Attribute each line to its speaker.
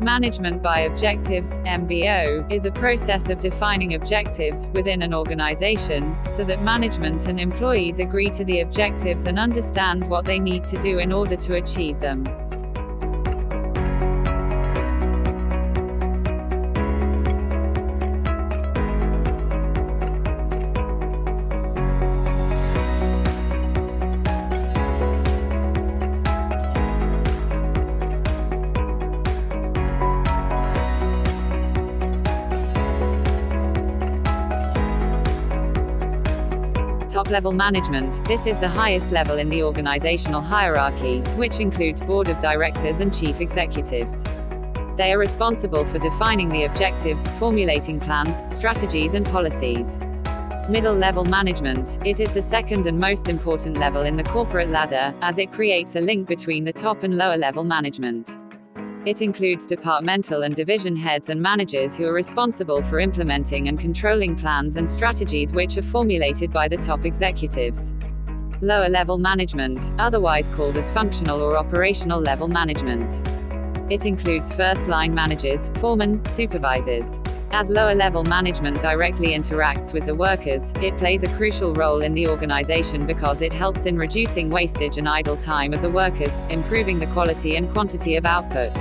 Speaker 1: Management by Objectives, MBO, is a process of defining objectives within an organization, so that management and employees agree to the objectives and understand what they need to do in order to achieve them. Top-level management. This is the highest level in the organizational hierarchy, which includes board of directors and chief executives. They are responsible for defining the objectives, formulating plans, strategies and policies. Middle-level management. It is the second and most important level in the corporate ladder, as it creates a link between the top and lower-level management. It includes departmental and division heads and managers who are responsible for implementing and controlling plans and strategies which are formulated by the top executives. Lower-level management, otherwise called as functional or operational level management. It includes first-line managers, foremen, supervisors. As lower-level management directly interacts with the workers, it plays a crucial role in the organization because it helps in reducing wastage and idle time of the workers, improving the quality and quantity of output.